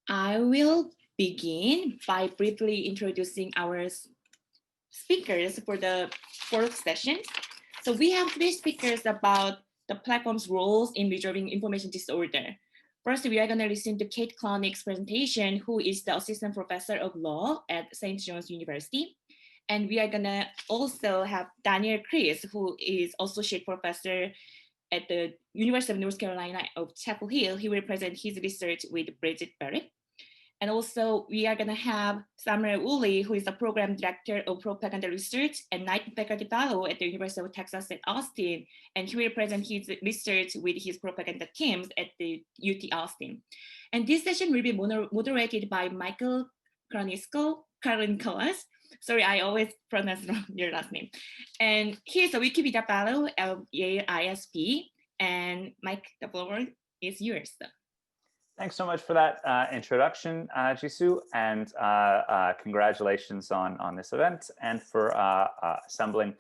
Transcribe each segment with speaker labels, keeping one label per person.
Speaker 1: I will begin by briefly introducing our speakers for the fourth session. So we have three speakers about the platform's roles in resolving information disorder. First, we are going to listen to Kate Klonick's presentation, who is the assistant professor of law at St. John's University. And we are going to also have Daniel Kreiss, who is associate professor at the University of North Carolina of Chapel Hill. He will present his research with Bridget Barrett. And also we are gonna have Samuel Woolley, who is the program director of propaganda research and Knight faculty fellow at the University of Texas at Austin. And he will present his research with his propaganda teams at the UT Austin. And this session will be moderated by Michael Karinkolas. Sorry, I always pronounce wrong your last name. And he is a Wikipedia fellow of Yale ISP. And Mike, the floor is yours.
Speaker 2: Thanks so much for that introduction, Jisoo, and congratulations on this event and for assembling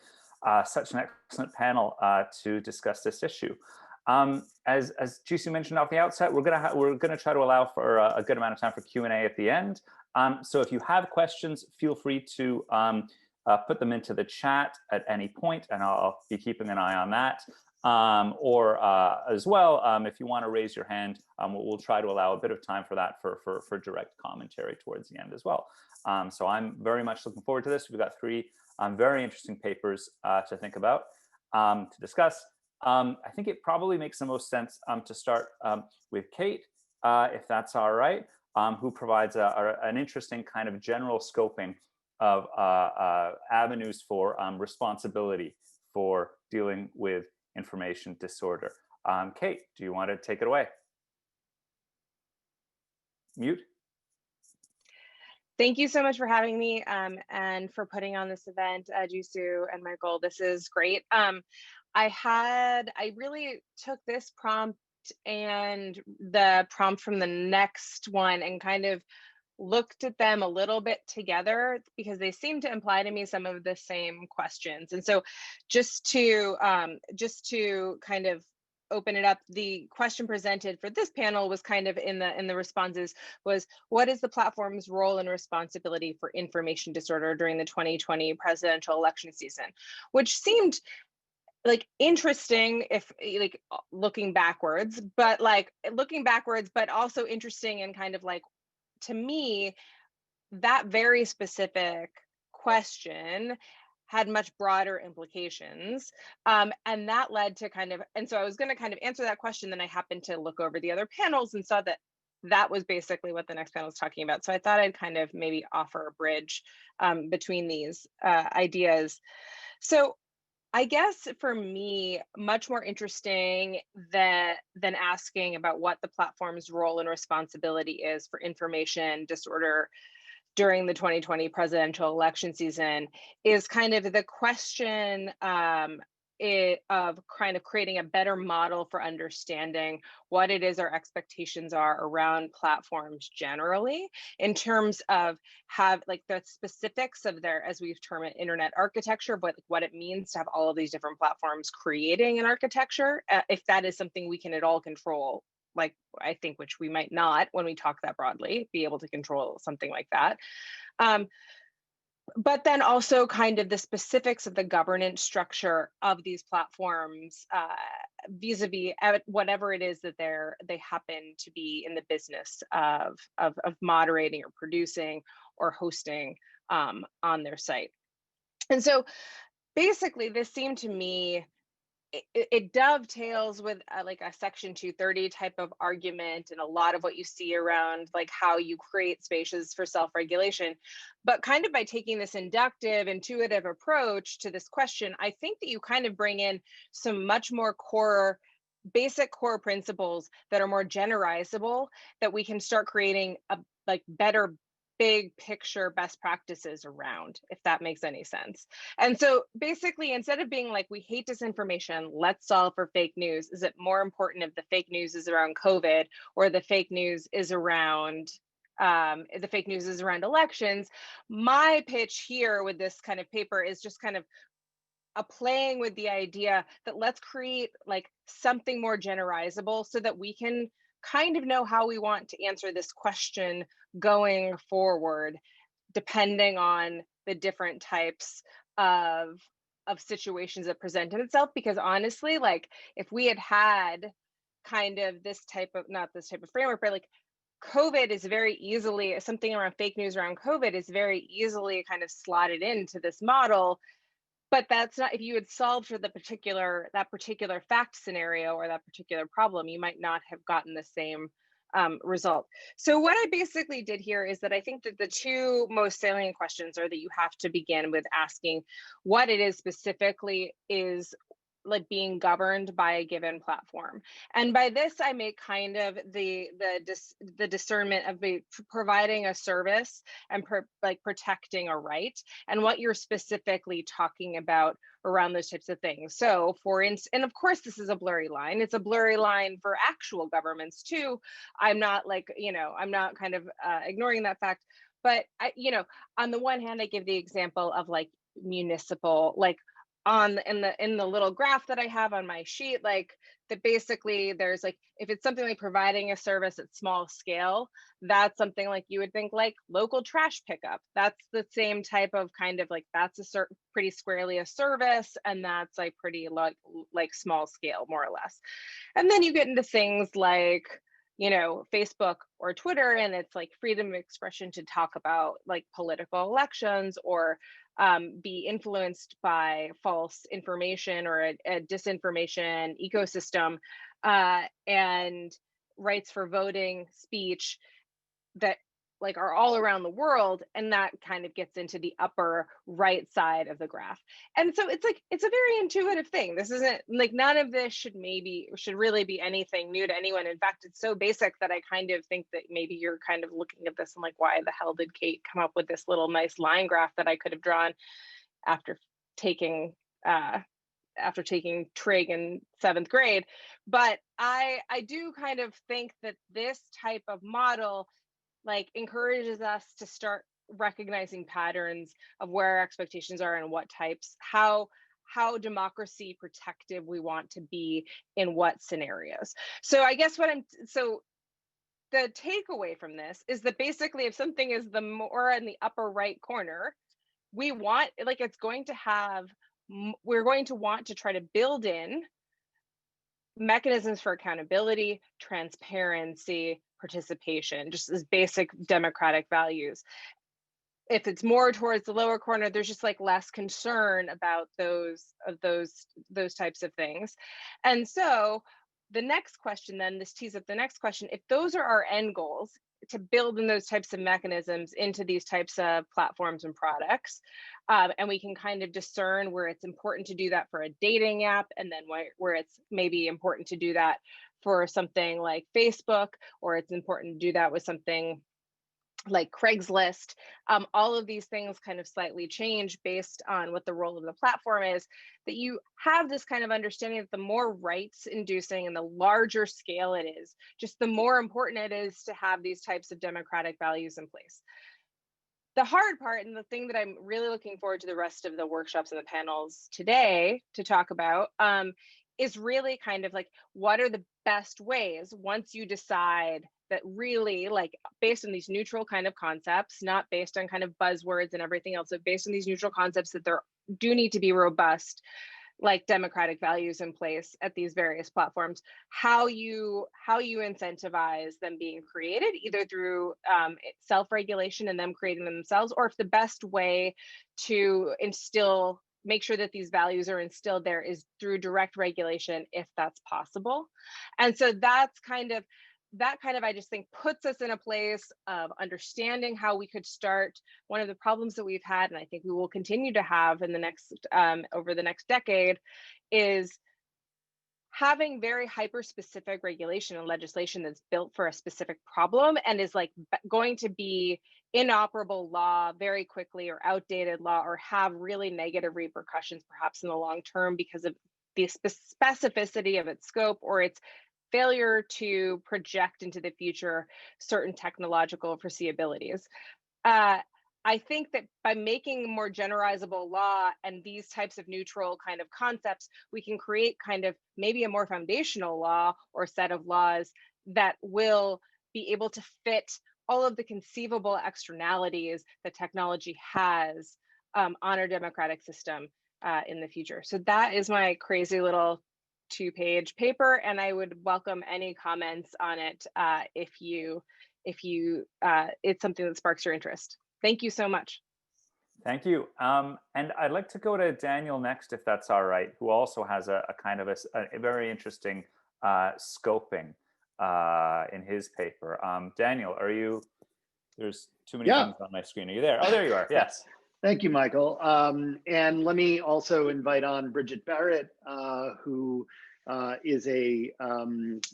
Speaker 2: such an excellent panel to discuss this issue. As Jisoo mentioned off the outset, we're gonna try to allow for a good amount of time for Q&A at the end. So if you have questions, feel free to put them into the chat at any point, and I'll be keeping an eye on that. Or as well, if you want to raise your hand, we'll try to allow a bit of time for that for direct commentary towards the end as well. So I'm very much looking forward to this. We've got three very interesting papers to think about, to discuss. I think it probably makes the most sense to start with Kate, if that's all right, who provides an interesting kind of general scoping of avenues for responsibility for dealing with information disorder. Kate, do you want to take it away? Mute.
Speaker 3: Thank you so much for having me and for putting on this event, Jisoo and Michael. This is great. I really took this prompt and the prompt from the next one and kind of looked at them a little bit together because they seem to imply to me some of the same questions. And so just to kind of open it up, the question presented for this panel was kind of in the responses was, what is the platform's role and responsibility for information disorder during the 2020 presidential election season? Which seemed like interesting if like looking backwards, but also interesting and kind of like, to me, that very specific question had much broader implications. And that led to and so I was going to kind of answer that question. Then I happened to look over the other panels and saw that that was basically what the next panel was talking about. So I thought I'd kind of maybe offer a bridge between these ideas. So I guess for me, much more interesting than asking about what the platform's role and responsibility is for information disorder during the 2020 presidential election season is kind of the question of kind of creating a better model for understanding what it is our expectations are around platforms generally in terms of the specifics of their, as we've termed it, internet architecture, but what it means to have all of these different platforms creating an architecture, if that is something we can at all control, like I think, which we might not when we talk that broadly, be able to control something like that. But then also kind of the specifics of the governance structure of these platforms vis-a-vis whatever it is that they happen to be in the business of moderating or producing or hosting on their site. And so basically this seemed to me, it dovetails with like a Section 230 type of argument and a lot of what you see around like how you create spaces for self-regulation. But kind of by taking this inductive, intuitive approach to this question, I think that you kind of bring in some much more basic core principles that are more generalizable, that we can start creating a better big picture best practices around, if that makes any sense. And so basically, instead of being like, we hate disinformation, let's solve for fake news, is it more important if the fake news is around COVID or the fake news is around elections? My pitch here with this kind of paper is just kind of playing with the idea that let's create like something more generalizable so that we can kind of know how we want to answer this question going forward, depending on the different types of situations that present itself. Because honestly, like if we had kind of this type of, not this type of framework, but like COVID is very easily, something around fake news around COVID is very easily kind of slotted into this model. But that's not, if you had solved for that particular fact scenario or that particular problem, you might not have gotten the same result. So what I basically did here is that I think that the two most salient questions are that you have to begin with asking what it is specifically is like being governed by a given platform. And by this, I make kind of the discernment of providing a service and protecting a right, and what you're specifically talking about around those types of things. So for instance, and of course, this is a blurry line. It's a blurry line for actual governments too. I'm not like, I'm not kind of ignoring that fact, but on the one hand, I give the example of like municipal, like in the little graph that I have on my sheet, like that basically there's like, if it's something like providing a service at small scale, that's something like you would think like local trash pickup. That's the same type of kind of like, that's a certain pretty squarely a service, and that's like pretty like small scale, more or less. And then you get into things like, Facebook or Twitter, and it's like freedom of expression to talk about like political elections or be influenced by false information or a disinformation ecosystem, and rights for voting, speech that like are all around the world. And that kind of gets into the upper right side of the graph. And so it's like, it's a very intuitive thing. This isn't like, none of this should really be anything new to anyone. In fact, it's so basic that I kind of think that maybe you're kind of looking at this and like, why the hell did Kate come up with this little nice line graph that I could have drawn after taking trig in 7th grade. But I do kind of think that this type of model like encourages us to start recognizing patterns of where our expectations are and what types, how democracy protective we want to be in what scenarios. So I guess the takeaway from this is that basically if something is the more in the upper right corner, we're going to want to try to build in mechanisms for accountability, transparency, participation, just as basic democratic values. If it's more towards the lower corner, there's just like less concern about those types of things. And so the next question then, this tees up the next question, if those are our end goals, to build in those types of mechanisms into these types of platforms and products, and we can kind of discern where it's important to do that for a dating app, and then where it's maybe important to do that for something like Facebook, or it's important to do that with something like Craigslist. All of these things kind of slightly change based on what the role of the platform is, that you have this kind of understanding that the more rights inducing and the larger scale it is, just the more important it is to have these types of democratic values in place. The hard part, and the thing that I'm really looking forward to the rest of the workshops and the panels today to talk about, is really kind of like, what are the best ways once you decide that really, like, based on these neutral kind of concepts, not based on kind of buzzwords and everything else, but based on these neutral concepts, that there do need to be robust like democratic values in place at these various platforms, how you incentivize them being created, either through self-regulation and them creating them themselves, or if the best way to make sure that these values are instilled there is through direct regulation, if that's possible. And so that kind of, I just think, puts us in a place of understanding how we could start. One of the problems that we've had, and I think we will continue to have in the next, over the next decade, is having very hyper-specific regulation and legislation that's built for a specific problem and is like going to be inoperable law very quickly, or outdated law, or have really negative repercussions perhaps in the long term because of the specificity of its scope or its failure to project into the future certain technological foreseeabilities. I think that by making more generalizable law and these types of neutral kind of concepts, we can create kind of maybe a more foundational law or set of laws that will be able to fit all of the conceivable externalities that technology has on our democratic system in the future. So that is my crazy little 2-page paper, and I would welcome any comments on it if it's something that sparks your interest. Thank you so much.
Speaker 2: Thank you. And I'd like to go to Daniel next, if that's all right, who also has a kind of a very interesting scoping in his paper. Daniel, are you, there's too many things on my screen. Are you there? Oh, there you are. Yes.
Speaker 4: Thank you, Michael. And let me also invite on Bridget Barrett, who is a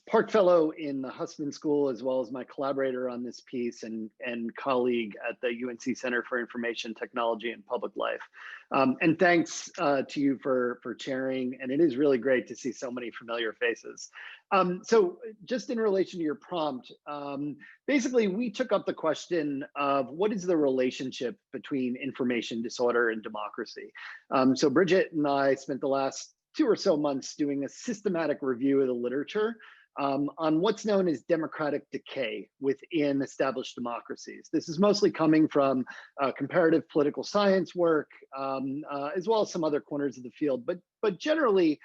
Speaker 4: Park Fellow in the Hussman School, as well as my collaborator on this piece and colleague at the UNC Center for Information Technology and Public Life. And thanks to you for chairing, and it is really great to see so many familiar faces. So just in relation to your prompt, basically we took up the question of what is the relationship between information disorder and democracy. So Bridget and I spent the last 2 or so months doing a systematic review of the literature on what's known as democratic decay within established democracies. This is mostly coming from comparative political science work, as well as some other corners of the field. But generally,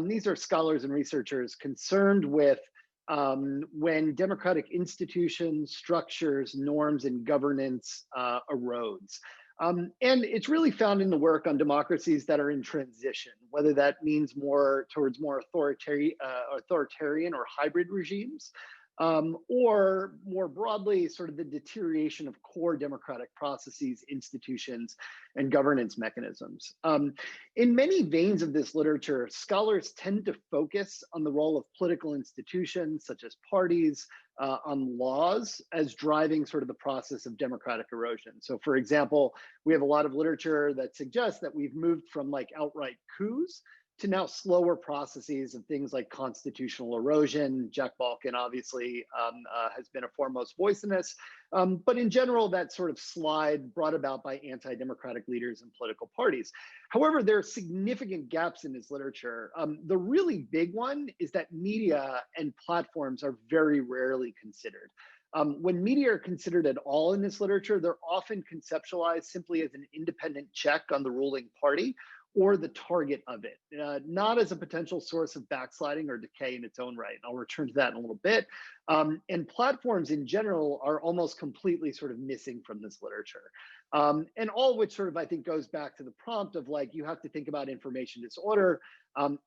Speaker 4: these are scholars and researchers concerned with when democratic institutions, structures, norms, and governance erodes. And it's really found in the work on democracies that are in transition, whether that means more towards more authoritarian or hybrid regimes, or more broadly, sort of the deterioration of core democratic processes, institutions, and governance mechanisms. In many veins of this literature, scholars tend to focus on the role of political institutions, such as parties, on laws as driving sort of the process of democratic erosion. So for example, we have a lot of literature that suggests that we've moved from like outright coups to now slower processes of things like constitutional erosion. Jack Balkin obviously has been a foremost voice in this, but in general, that sort of slide brought about by anti-democratic leaders and political parties. However, there are significant gaps in this literature. The really big one is that media and platforms are very rarely considered. When media are considered at all in this literature, they're often conceptualized simply as an independent check on the ruling party or the target of it, not as a potential source of backsliding or decay in its own right. And I'll return to that in a little bit. And platforms in general are almost completely sort of missing from this literature. And all of which sort of, I think, goes back to the prompt of like, you have to think about information disorder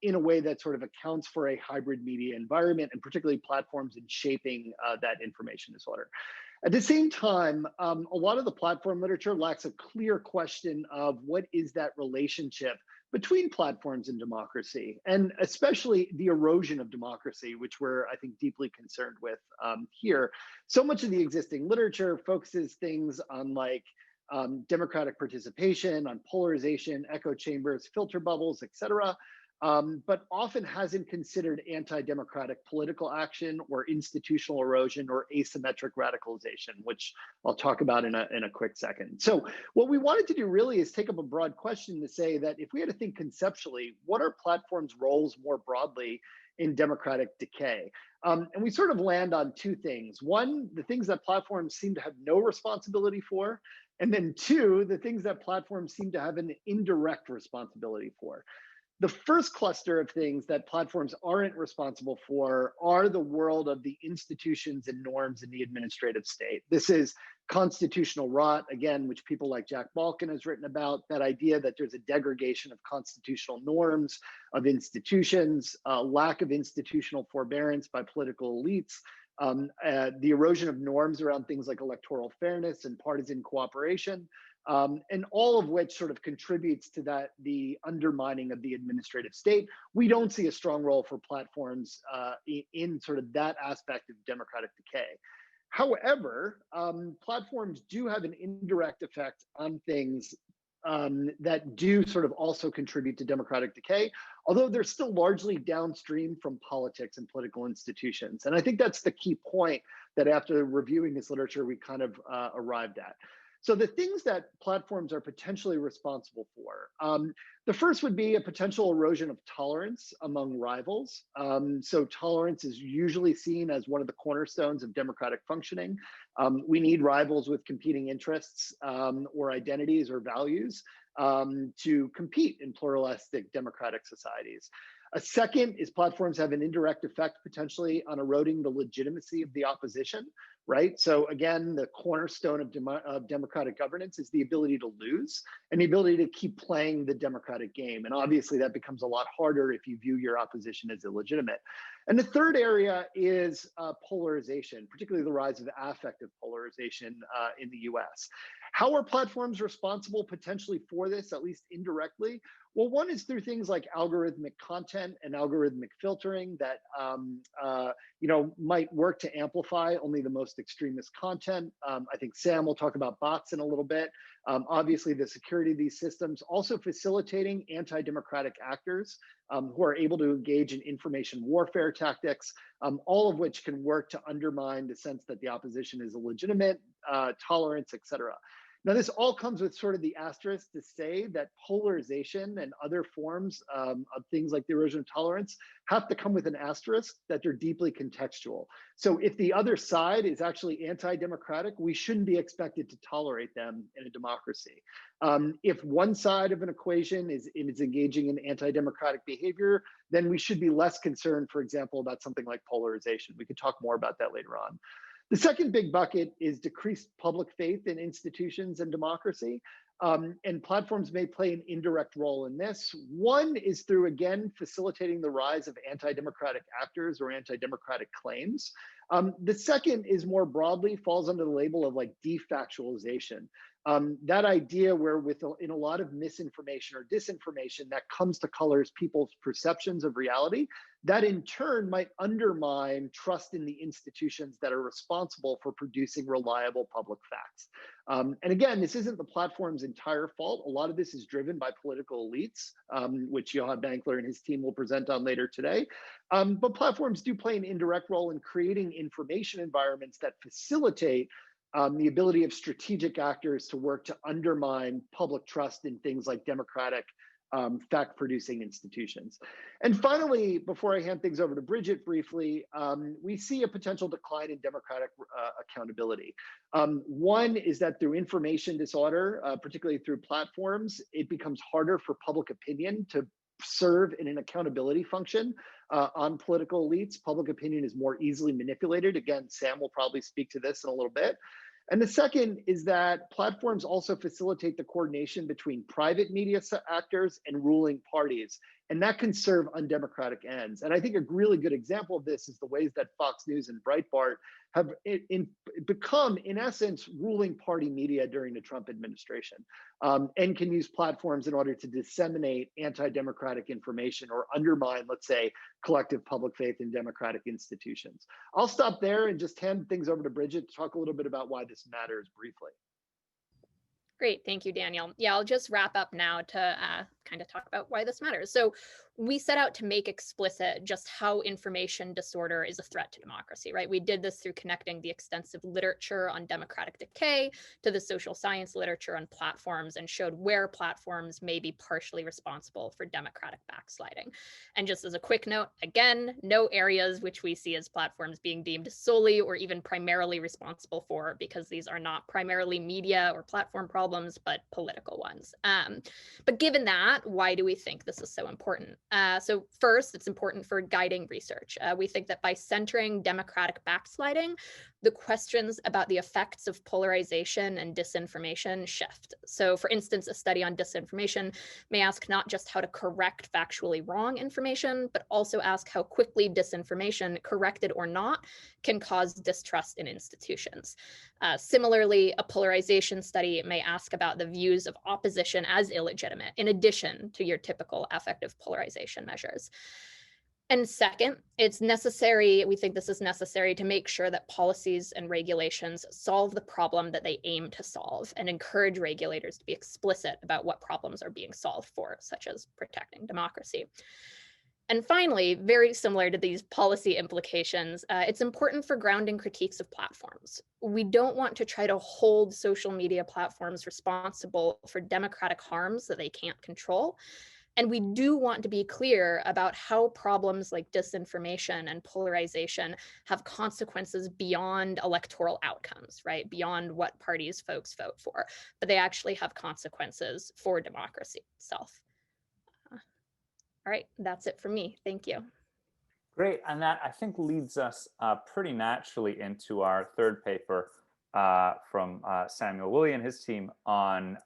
Speaker 4: in a way that sort of accounts for a hybrid media environment, and particularly platforms in shaping that information disorder. At the same time, a lot of the platform literature lacks a clear question of what is that relationship between platforms and democracy, and especially the erosion of democracy, which we're, I think, deeply concerned with here. So much of the existing literature focuses things on like democratic participation, on polarization, echo chambers, filter bubbles, et cetera. But often hasn't considered anti-democratic political action or institutional erosion or asymmetric radicalization, which I'll talk about in a quick second. So what we wanted to do really is take up a broad question to say that if we had to think conceptually, what are platforms' roles more broadly in democratic decay? And we sort of land on 2 things. 1, the things that platforms seem to have no responsibility for, and then 2, the things that platforms seem to have an indirect responsibility for. The first cluster of things that platforms aren't responsible for are the world of the institutions and norms in the administrative state. This is constitutional rot, again, which people like Jack Balkin has written about, that idea that there's a degradation of constitutional norms, of institutions, lack of institutional forbearance by political elites, the erosion of norms around things like electoral fairness and partisan cooperation, and all of which sort of contributes to the undermining of the administrative state. We don't see a strong role for platforms in sort of that aspect of democratic decay. However, platforms do have an indirect effect on things that do sort of also contribute to democratic decay, although they're still largely downstream from politics and political institutions. And I think that's the key point that after reviewing this literature, we kind of arrived at. So the things that platforms are potentially responsible for, the first would be a potential erosion of tolerance among rivals. So tolerance is usually seen as one of the cornerstones of democratic functioning. We need rivals with competing interests or identities or values to compete in pluralistic democratic societies. A second is platforms have an indirect effect potentially on eroding the legitimacy of the opposition, right? So again, the cornerstone of democratic governance is the ability to lose and the ability to keep playing the democratic game. And obviously that becomes a lot harder if you view your opposition as illegitimate. And the third area is polarization, particularly the rise of affective polarization in the US. How are platforms responsible potentially for this, at least indirectly? Well, one is through things like algorithmic content and algorithmic filtering that might work to amplify only the most extremist content. I think Sam will talk about bots in a little bit. Obviously, the security of these systems also facilitating anti-democratic actors who are able to engage in information warfare tactics, all of which can work to undermine the sense that the opposition is illegitimate, tolerance, et cetera. Now, this all comes with sort of the asterisk to say that polarization and other forms of things like the erosion of tolerance have to come with an asterisk that they're deeply contextual. So if the other side is actually anti-democratic, we shouldn't be expected to tolerate them in a democracy. If one side of an equation is engaging in anti-democratic behavior, then we should be less concerned, for example, about something like polarization. We could talk more about that later on. The second big bucket is decreased public faith in institutions and democracy. And platforms may play an indirect role in this. One is through, again, facilitating the rise of anti-democratic actors or anti-democratic claims. The second is more broadly falls under the label of like defactualization. That idea where in a lot of misinformation or disinformation that comes to colors people's perceptions of reality, that in turn might undermine trust in the institutions that are responsible for producing reliable public facts. And again, this isn't the platform's entire fault. A lot of this is driven by political elites, which Johan Bankler and his team will present on later today. But platforms do play an indirect role in creating information environments that facilitate the ability of strategic actors to work to undermine public trust in things like democratic fact-producing institutions. And finally, before I hand things over to Bridget briefly, we see a potential decline in democratic accountability. One is that through information disorder, particularly through platforms, it becomes harder for public opinion to serve in an accountability function on political elites. Public opinion is more easily manipulated. Again, Sam will probably speak to this in a little bit. And the second is that platforms also facilitate the coordination between private media actors and ruling parties, and that can serve undemocratic ends. And I think a really good example of this is the ways that Fox News and Breitbart have become, in essence, ruling party media during the Trump administration, and can use platforms in order to disseminate anti-democratic information or undermine, let's say, collective public faith in democratic institutions. I'll stop there and just hand things over to Bridget to talk a little bit about why this matters briefly.
Speaker 5: Great, thank you, Daniel. Yeah, I'll just wrap up now to kind of talk about why this matters. So we set out to make explicit just how information disorder is a threat to democracy, right? We did this through connecting the extensive literature on democratic decay to the social science literature on platforms and showed where platforms may be partially responsible for democratic backsliding. And just as a quick note, again, no areas which we see as platforms being deemed solely or even primarily responsible for, because these are not primarily media or platform problems, but political ones. But given that, why do we think this is so important? So first, it's important for guiding research. We think that by centering democratic backsliding, the questions about the effects of polarization and disinformation shift. So for instance, a study on disinformation may ask not just how to correct factually wrong information, but also ask how quickly disinformation, corrected or not, can cause distrust in institutions. Similarly, a polarization study may ask about the views of opposition as illegitimate, in addition to your typical affective polarization measures. And second, it's necessary, we think this is necessary to make sure that policies and regulations solve the problem that they aim to solve and encourage regulators to be explicit about what problems are being solved for, such as protecting democracy. And finally, very similar to these policy implications, it's important for grounding critiques of platforms. We don't want to try to hold social media platforms responsible for democratic harms that they can't control. And we do want to be clear about how problems like disinformation and polarization have consequences beyond electoral outcomes, right? Beyond what parties folks vote for, but they actually have consequences for democracy itself. All right, that's it for me. Thank you.
Speaker 2: Great, and that I think leads us pretty naturally into our third paper from Samuel Woolley and his team on,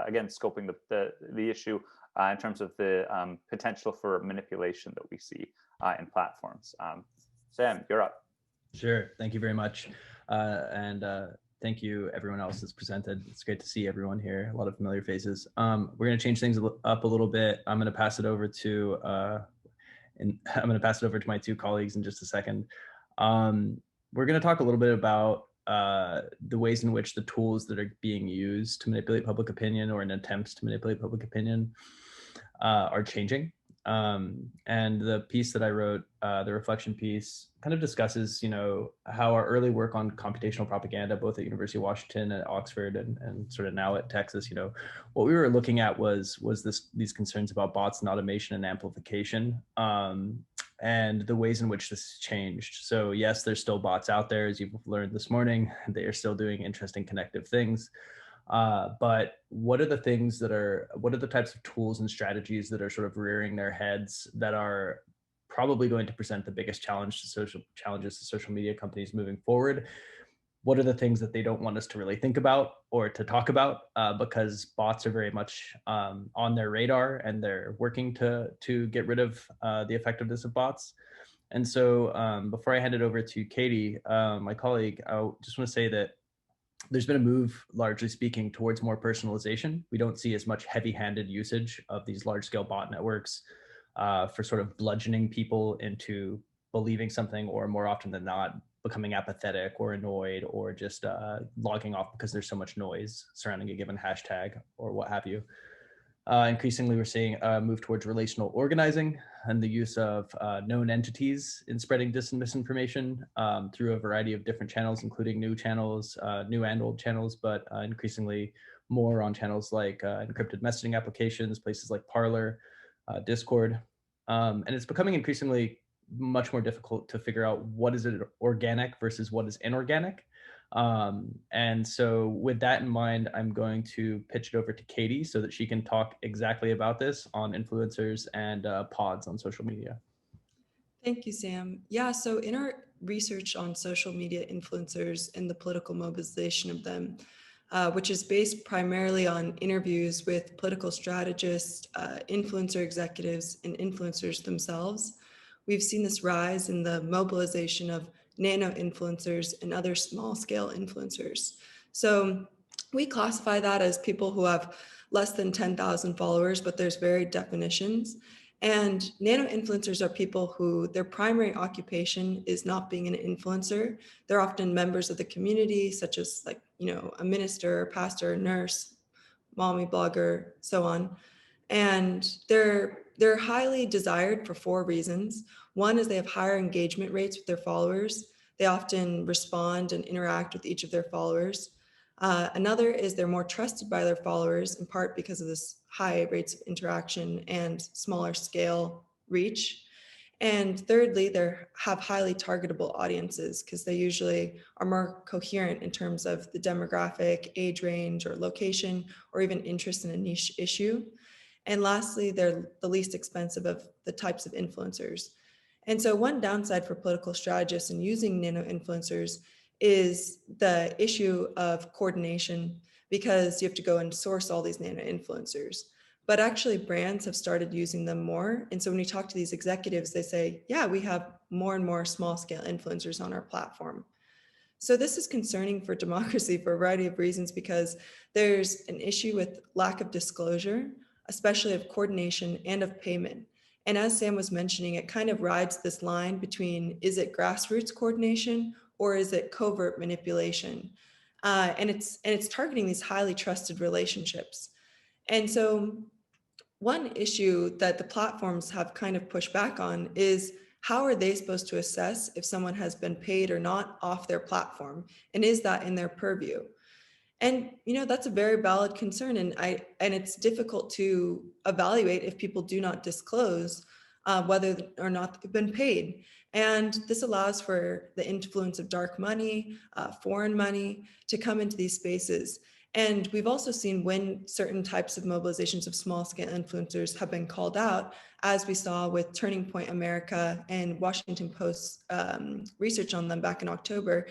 Speaker 2: again, scoping the issue in terms of the potential for manipulation that we see in platforms. Sam, you're up.
Speaker 6: Sure, thank you very much. And thank you everyone else that's presented. It's great to see everyone here, a lot of familiar faces. We're gonna change things up a little bit. I'm gonna pass it over to my two colleagues in just a second. We're gonna talk a little bit about the ways in which the tools that are being used to manipulate public opinion or in attempts to manipulate public opinion are changing. And the piece that I wrote, the reflection piece, kind of discusses, how our early work on computational propaganda, both at University of Washington, at Oxford, and sort of now at Texas, what we were looking at was these concerns about bots and automation and amplification, and the ways in which this changed. So yes, there's still bots out there, as you've learned this morning. They are still doing interesting connective things. But what are the types of tools and strategies that are sort of rearing their heads that are probably going to present the biggest challenges to social media companies moving forward? What are the things that they don't want us to really think about or to talk about, because bots are very much on their radar and they're working to get rid of the effectiveness of bots. And so before I hand it over to Katie, my colleague, I just want to say that there's been a move, largely speaking, towards more personalization. We don't see as much heavy-handed usage of these large-scale bot networks for sort of bludgeoning people into believing something, or more often than not, becoming apathetic or annoyed or just logging off because there's so much noise surrounding a given hashtag or what have you. Increasingly, we're seeing a move towards relational organizing and the use of known entities in spreading dis and misinformation through a variety of different channels, including new channels, new and old channels, but increasingly more on channels like encrypted messaging applications, places like Parler, Discord. And it's becoming increasingly much more difficult to figure out what is it organic versus what is inorganic. And so with that in mind, I'm going to pitch it over to Katie so that she can talk exactly about this on influencers and pods on social media.
Speaker 7: Thank you, Sam. Yeah, so in our research on social media influencers and the political mobilization of them, which is based primarily on interviews with political strategists, influencer executives, and influencers themselves, we've seen this rise in the mobilization of nano influencers and other small scale influencers. So we classify that as people who have less than 10,000 followers, but there's varied definitions. And nano influencers are people who their primary occupation is not being an influencer. They're often members of the community, such as a minister, pastor, nurse, mommy blogger, so on. And they're highly desired for 4 reasons. One is they have higher engagement rates with their followers. They often respond and interact with each of their followers. Another is they're more trusted by their followers, in part because of this high rates of interaction and smaller scale reach. And thirdly, they have highly targetable audiences because they usually are more coherent in terms of the demographic, age range, or location, or even interest in a niche issue. And lastly, they're the least expensive of the types of influencers. And so one downside for political strategists in using nano influencers is the issue of coordination, because you have to go and source all these nano influencers. But actually brands have started using them more. And so when you talk to these executives, they say, yeah, we have more and more small scale influencers on our platform. So this is concerning for democracy for a variety of reasons, because there's an issue with lack of disclosure, especially of coordination and of payment. And as Sam was mentioning, it kind of rides this line between, is it grassroots coordination or is it covert manipulation? And it's targeting these highly trusted relationships. And so one issue that the platforms have kind of pushed back on is how are they supposed to assess if someone has been paid or not off their platform? And is that in their purview? And that's a very valid concern, and it's difficult to evaluate if people do not disclose whether or not they've been paid. And this allows for the influence of dark money, foreign money to come into these spaces. And we've also seen when certain types of mobilizations of small-scale influencers have been called out, as we saw with Turning Point America and Washington Post research on them back in October.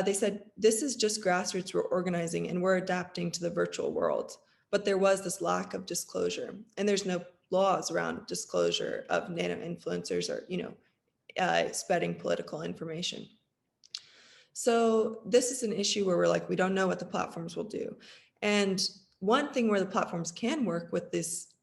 Speaker 7: They said, this is just grassroots we're organizing and we're adapting to the virtual world. But there was this lack of disclosure, and there's no laws around disclosure of nano influencers or, spreading political information. So this is an issue where we're like, we don't know what the platforms will do. And one thing where the platforms can work with this,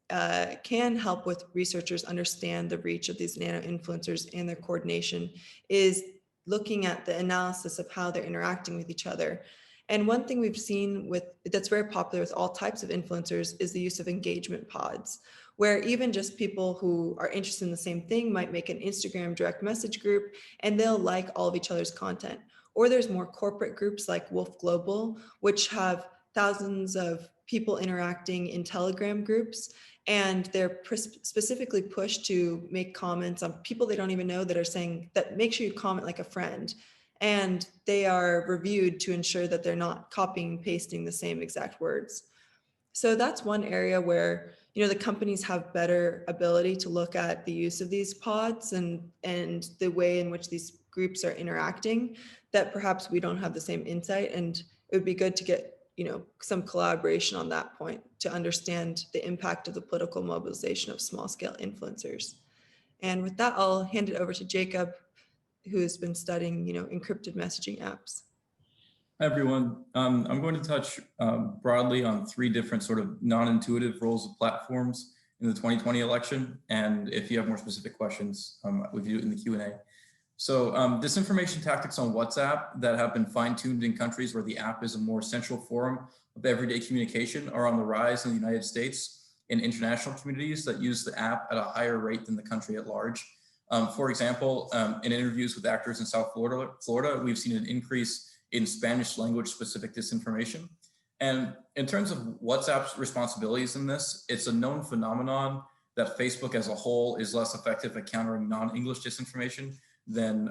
Speaker 7: can help with researchers understand the reach of these nano influencers and their coordination, is looking at the analysis of how they're interacting with each other. And one thing we've seen that's very popular with all types of influencers is the use of engagement pods, where even just people who are interested in the same thing might make an Instagram direct message group and they'll like all of each other's content. Or there's more corporate groups like Wolf Global, which have thousands of people interacting in Telegram groups, and they're specifically pushed to make comments on people they don't even know that are saying that make sure you comment like a friend. And they are reviewed to ensure that they're not copying and pasting the same exact words. So that's one area where the companies have better ability to look at the use of these pods and the way in which these groups are interacting, that perhaps we don't have the same insight. And it would be good to get some collaboration on that point to understand the impact of the political mobilization of small-scale influencers. And with that, I'll hand it over to Jacob, who has been studying encrypted messaging apps.
Speaker 8: Hi, everyone. I'm going to touch broadly on three different sort of non-intuitive roles of platforms in the 2020 election. And if you have more specific questions, we can do it in the Q&A. So disinformation tactics on WhatsApp that have been fine-tuned in countries where the app is a more central forum of everyday communication are on the rise in the United States in international communities that use the app at a higher rate than the country at large. For example, in interviews with actors in South Florida, we've seen an increase in Spanish language specific disinformation. And in terms of WhatsApp's responsibilities in this, it's a known phenomenon that Facebook as a whole is less effective at countering non-English disinformation than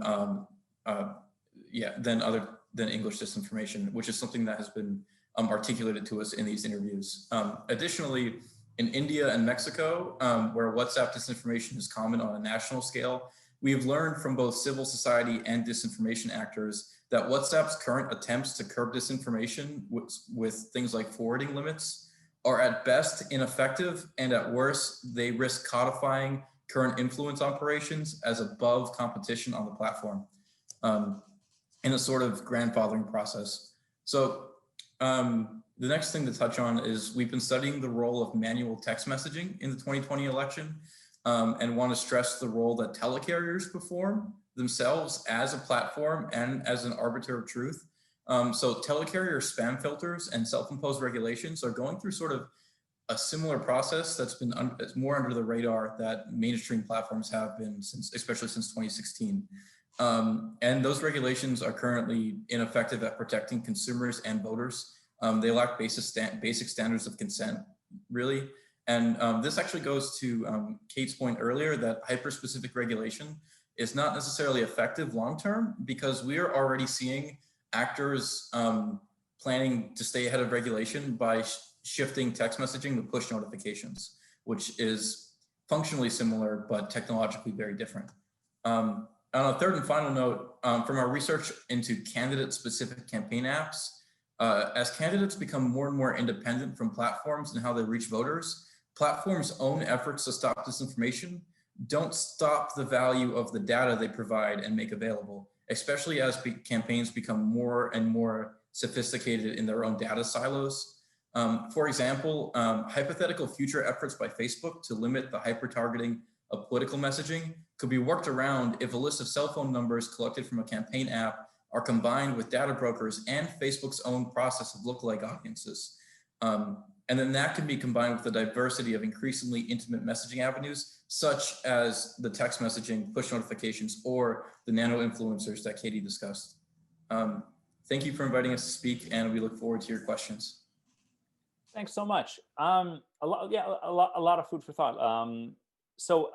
Speaker 8: English disinformation, which is something that has been articulated to us in these interviews. Additionally, in India and Mexico, where WhatsApp disinformation is common on a national scale, we have learned from both civil society and disinformation actors that WhatsApp's current attempts to curb disinformation with things like forwarding limits are at best ineffective, and at worst, they risk codifying current influence operations as above competition on the platform in a sort of grandfathering process. So the next thing to touch on is we've been studying the role of manual text messaging in the 2020 election and want to stress the role that telecarriers perform themselves as a platform and as an arbiter of truth. So telecarrier spam filters and self-imposed regulations are going through sort of a similar process that's been more under the radar that mainstream platforms have been especially since 2016. And those regulations are currently ineffective at protecting consumers and voters. They lack basic standards of consent, really. And this actually goes to Kate's point earlier that hyper-specific regulation is not necessarily effective long-term, because we are already seeing actors planning to stay ahead of regulation by shifting text messaging to push notifications, which is functionally similar, but technologically very different. On a third and final note, from our research into candidate-specific campaign apps, as candidates become more and more independent from platforms and how they reach voters, platforms' own efforts to stop disinformation don't stop the value of the data they provide and make available, especially as campaigns become more and more sophisticated in their own data silos. For example, hypothetical future efforts by Facebook to limit the hyper-targeting of political messaging could be worked around if a list of cell phone numbers collected from a campaign app are combined with data brokers and Facebook's own process of lookalike audiences. And then that can be combined with the diversity of increasingly intimate messaging avenues, such as the text messaging, push notifications, or the nano influencers that Katie discussed. Thank you for inviting us to speak, and we look forward to your questions.
Speaker 2: Thanks so much. A lot of food for thought. So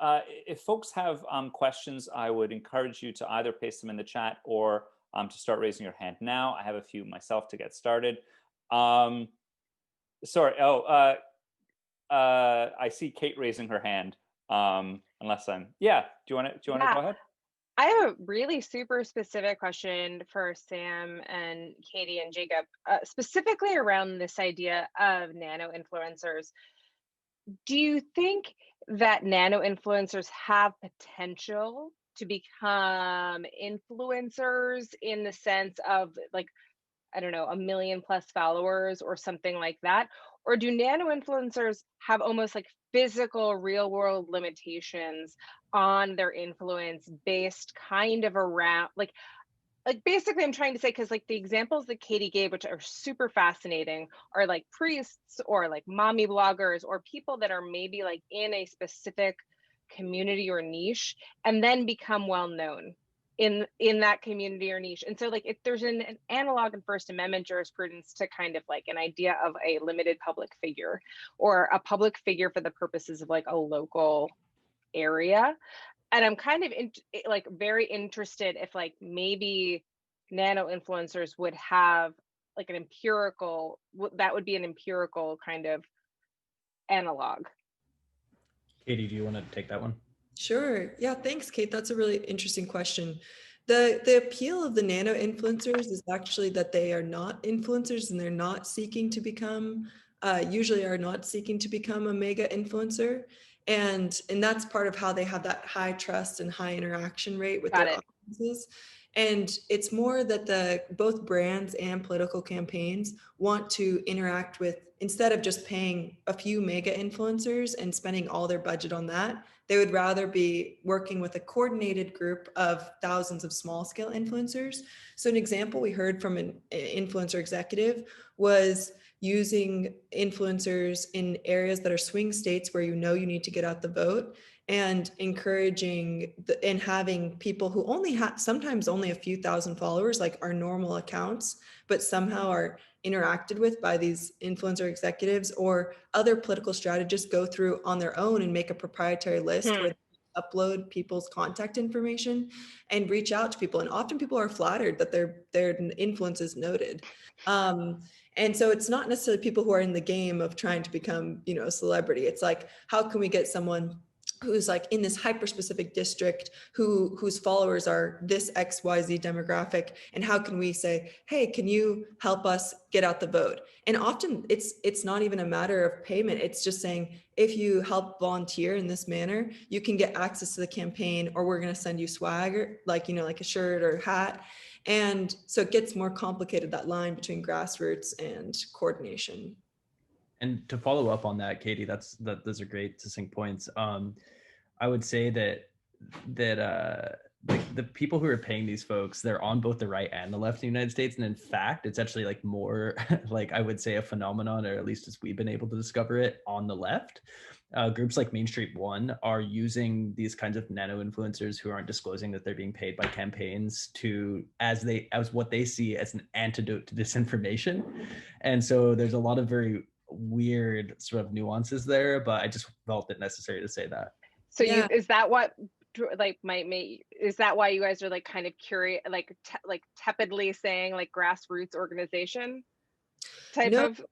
Speaker 2: if folks have questions, I would encourage you to either paste them in the chat or to start raising your hand now. I have a few myself to get started. Sorry. I see Kate raising her hand. Unless I'm. Yeah. Do you want to go ahead?
Speaker 3: I have a really super specific question for Sam and Katie and Jacob, specifically around this idea of nano influencers. Do you think that nano influencers have potential to become influencers in the sense of, like, I don't know, 1 million plus followers or something like that? Or do nano influencers have almost like physical real world limitations on their influence based kind of around like basically I'm trying to say, because like the examples that Katie gave, which are super fascinating, are like priests or like mommy bloggers or people that are maybe like in a specific community or niche and then become well known in that community or niche. And so like if there's an analog in First Amendment jurisprudence to kind of like an idea of a limited public figure or a public figure for the purposes of like a local area. And I'm kind of like very interested if like maybe nano influencers would have like an empirical, that would be an empirical kind of analog.
Speaker 6: Katie, do you want to take that one?
Speaker 7: Sure. Yeah, thanks, Kate. That's a really interesting question. The appeal of the nano influencers is actually that they are not influencers and they're not seeking to become, usually are not seeking to become a mega influencer. And that's part of how they have that high trust and high interaction rate with their audiences. And it's more that both brands and political campaigns want to interact with, instead of just paying a few mega influencers and spending all their budget on that, they would rather be working with a coordinated group of thousands of small scale influencers. So an example we heard from an influencer executive was using influencers in areas that are swing states where you need to get out the vote, and encouraging and having people who only have sometimes only a few thousand followers, like our normal accounts, but somehow are interacted with by these influencer executives or other political strategists go through on their own and make a proprietary list where they upload people's contact information and reach out to people. And often people are flattered that their influence is noted. And so it's not necessarily people who are in the game of trying to become, a celebrity. It's like, how can we get someone who's like in this hyper specific district whose followers are this XYZ demographic, and how can we say, hey, can you help us get out the vote? And often it's not even a matter of payment. It's just saying, if you help volunteer in this manner, you can get access to the campaign, or we're going to send you swag, like a shirt or hat. And so it gets more complicated, that line between grassroots and coordination.
Speaker 6: And to follow up on that, Katie, those are great succinct points. I would say that the people who are paying these folks, they're on both the right and the left in the United States. And in fact, it's actually like more like, I would say, a phenomenon, or at least as we've been able to discover it, on the left. Groups like Main Street One are using these kinds of nano influencers who aren't disclosing that they're being paid by campaigns as what they see as an antidote to disinformation. And so there's a lot of very weird sort of nuances there, but I just felt it necessary to say that.
Speaker 3: So is that what like is that why you guys are like kind of curious, like tepidly saying like grassroots organization type of?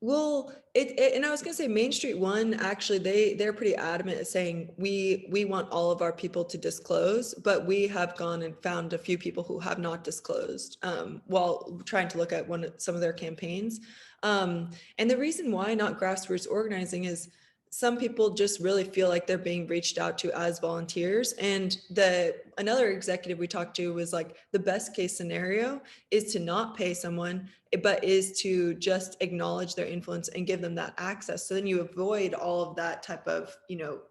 Speaker 7: Well, and I was going to say Main Street One, actually, they're pretty adamant at saying we want all of our people to disclose, but we have gone and found a few people who have not disclosed while trying to look at some of their campaigns. And the reason why not grassroots organizing is some people just really feel like they're being reached out to as volunteers, and the another executive we talked to was like, the best case scenario is to not pay someone, but is to just acknowledge their influence and give them that access. So then you avoid all of that type of,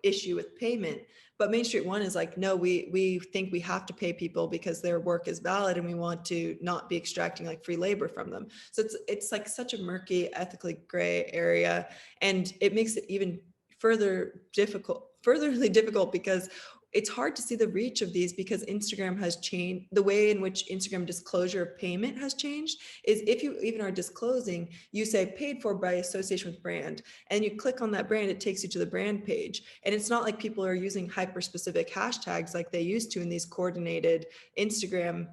Speaker 7: issue with payment. But Main Street One is like, no, we think we have to pay people because their work is valid and we want to not be extracting like free labor from them. So it's like such a murky, ethically gray area. And it makes it even furtherly difficult because it's hard to see the reach of these, because Instagram has changed. The way in which Instagram disclosure of payment has changed is, if you even are disclosing, you say paid for by association with brand, and you click on that brand, it takes you to the brand page. And it's not like people are using hyper specific hashtags like they used to in these coordinated Instagram,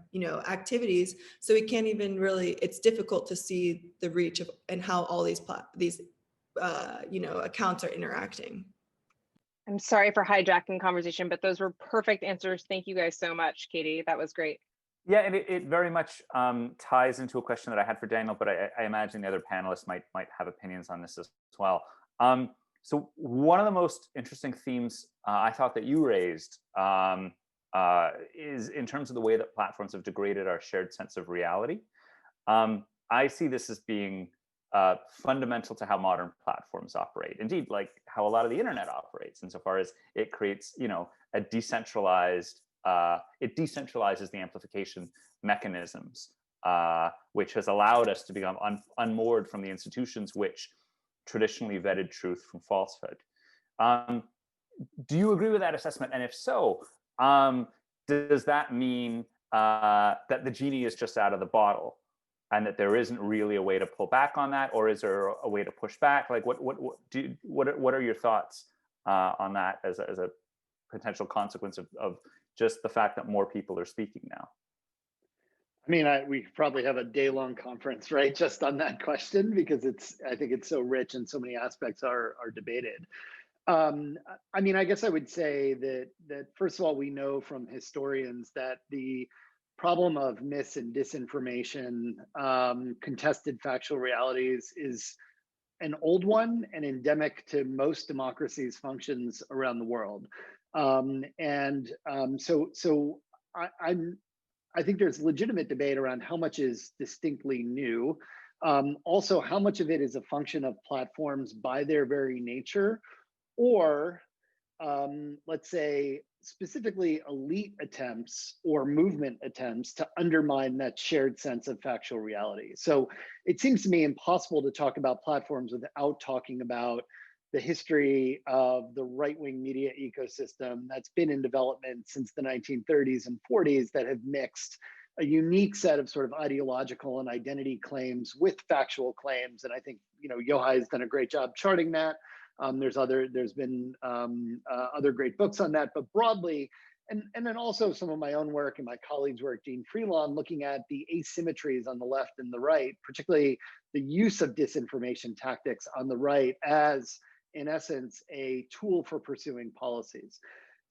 Speaker 7: activities. So we can't even really, it's difficult to see the reach of and how all these accounts are interacting.
Speaker 3: I'm sorry for hijacking conversation, but those were perfect answers. Thank you guys so much, Katie. That was great.
Speaker 2: Yeah, and it very much ties into a question that I had for Daniel, but I imagine the other panelists might have opinions on this as well. So one of the most interesting themes I thought that you raised is in terms of the way that platforms have degraded our shared sense of reality. I see this as being fundamental to how modern platforms operate. Indeed, like how a lot of the internet operates, insofar as it creates, a decentralized, it decentralizes the amplification mechanisms, which has allowed us to become unmoored from the institutions which traditionally vetted truth from falsehood. Do you agree with that assessment? And if so, does that mean that the genie is just out of the bottle, and that there isn't really a way to pull back on that, or is there a way to push back? Like, what are your thoughts on that as a potential consequence of just the fact that more people are speaking now?
Speaker 4: I mean, we probably have a day-long conference, right, just on that question, because I think it's so rich and so many aspects are debated. I mean, I guess I would say that first of all, we know from historians that the problem of mis and disinformation, contested factual realities, is an old one and endemic to most democracies' functions around the world. So I think there's legitimate debate around how much is distinctly new. Also, how much of it is a function of platforms by their very nature, or let's say specifically elite attempts or movement attempts to undermine that shared sense of factual reality. So it seems to me impossible to talk about platforms without talking about the history of the right-wing media ecosystem that's been in development since the 1930s and 40s, that have mixed a unique set of sort of ideological and identity claims with factual claims. And I think, Yochai has done a great job charting that. There's been other great books on that, but broadly, and then also some of my own work and my colleagues' work, Dean Freelon, looking at the asymmetries on the left and the right, particularly the use of disinformation tactics on the right as, in essence, a tool for pursuing policies.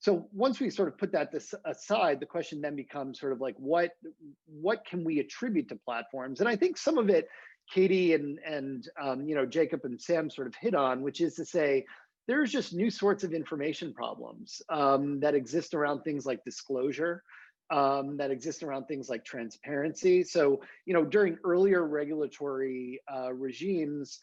Speaker 4: So once we sort of put that aside, the question then becomes sort of like, what can we attribute to platforms? And I think some of it Katie and Jacob and Sam sort of hit on, which is to say, there's just new sorts of information problems that exist around things like disclosure, that exist around things like transparency. So, during earlier regulatory regimes,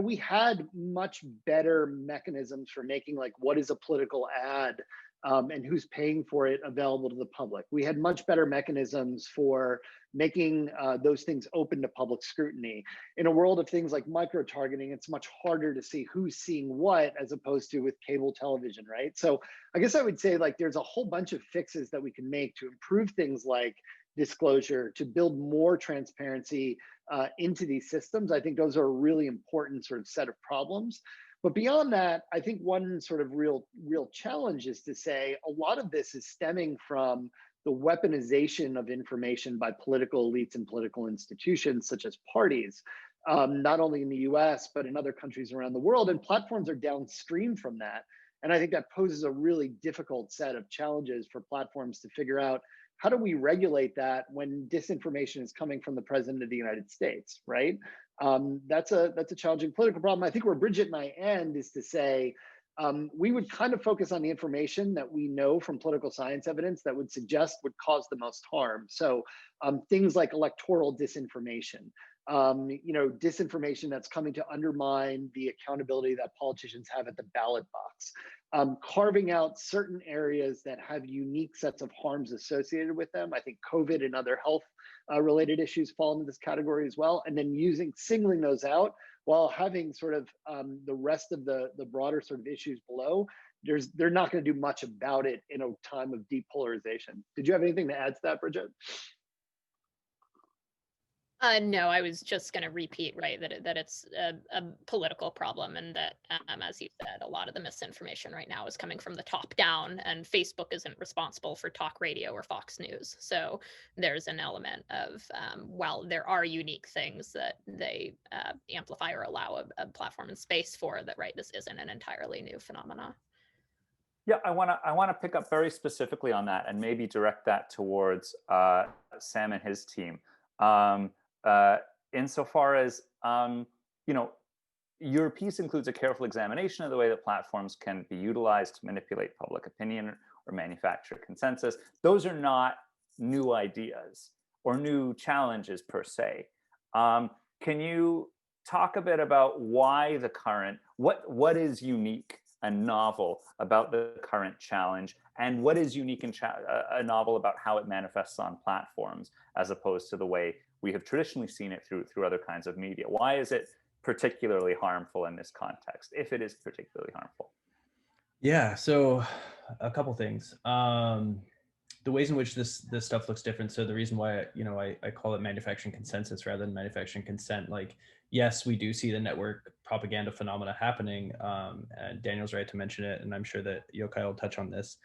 Speaker 4: we had much better mechanisms for making, like, what is a political ad and who's paying for it available to the public. We had much better mechanisms for making those things open to public scrutiny. In a world of things like micro-targeting, it's much harder to see who's seeing what, as opposed to with cable television, right? So I guess I would say, like, there's a whole bunch of fixes that we can make to improve things like disclosure, to build more transparency into these systems. I think those are a really important sort of set of problems. But beyond that, I think one sort of real challenge is to say a lot of this is stemming from the weaponization of information by political elites and political institutions, such as parties, not only in the US, but in other countries around the world. And platforms are downstream from that. And I think that poses a really difficult set of challenges for platforms to figure out, how do we regulate that when disinformation is coming from the President of the United States, right? That's a challenging political problem. I think where Bridget and I end is to say, we would kind of focus on the information that we know from political science evidence that would suggest would cause the most harm. So things like electoral disinformation, disinformation that's coming to undermine the accountability that politicians have at the ballot box, carving out certain areas that have unique sets of harms associated with them. I think COVID and other health related issues fall into this category as well. And then singling those out while having sort of the rest of the broader sort of issues below. They're not going to do much about it in a time of deep polarization. Did you have anything to add to that, Bridget?
Speaker 5: No, I was just going to repeat, right, that it's a political problem, and that, as you said, a lot of the misinformation right now is coming from the top down, and Facebook isn't responsible for talk radio or Fox News. So there's an element of, while there are unique things that they amplify or allow a platform and space for, that, right, this isn't an entirely new phenomena.
Speaker 2: Yeah, I want to pick up very specifically on that and maybe direct that towards Sam and his team. Insofar as, your piece includes a careful examination of the way that platforms can be utilized to manipulate public opinion or manufacture consensus. Those are not new ideas or new challenges per se. Can you talk a bit about why the current, what is unique and novel about the current challenge, and what is unique and novel about how it manifests on platforms as opposed to the way we have traditionally seen it through other kinds of media? Why is it particularly harmful in this context, if it is particularly harmful?
Speaker 6: Yeah, so a couple things. The ways in which this stuff looks different. So the reason why I call it manufacturing consensus rather than manufacturing consent. Like, yes, we do see the network propaganda phenomena happening. And Daniel's right to mention it, and I'm sure that Yochai will touch on this.